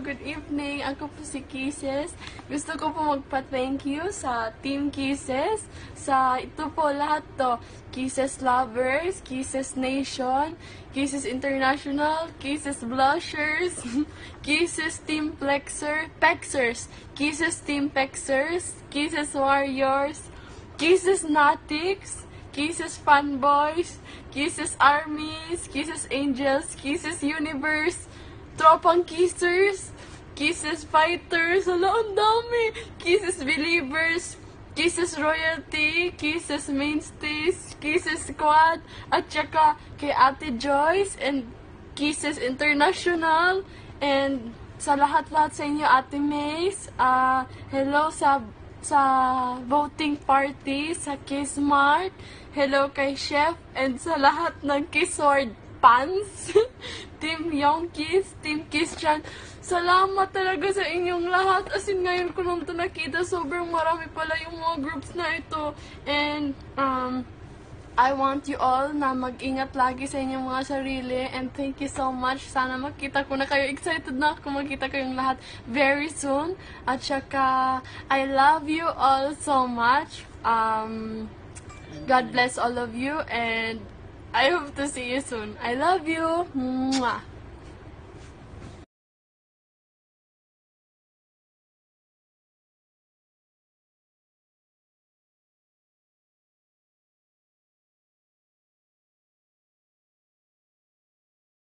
good evening. Ako po si Kisses. Gusto ko po magpa-thank you sa Team Kisses. Sa ito po lahat to. Kisses Lovers, Kisses Nation, Kisses International, Kisses Blushers, Kisses Team Pexers, Kisses Team Pexers, Kisses Warriors, Kisses Natics, Kisses Fanboys, Kisses Armies, Kisses Angels, Kisses Universe, Tropang Kissers, Kisses Fighters, hala, ang dami! Kisses Believers, Kisses Royalty, Kisses Mainstays, Kisses Squad, at saka kay Ate Joyce, and Kisses International, and sa lahat-lahat sa inyo, Ate Mace, hello sa voting party, sa Kissmart, hello kay Chef, and sa lahat ng Kissword fans, Team Youngkiss, Team Kisschan, salamat talaga sa inyong lahat. As in, ngayon ko lang ito nakita, sobrang marami pala yung mga groups na ito. And, I want you all na mag-ingat lagi sa inyong mga sarili, and thank you so much. Sana makita ko na kayo. Excited na ako makita kayong lahat very soon. At saka, I love you all so much. God bless all of you, and I hope to see you soon. I love you. Mwah.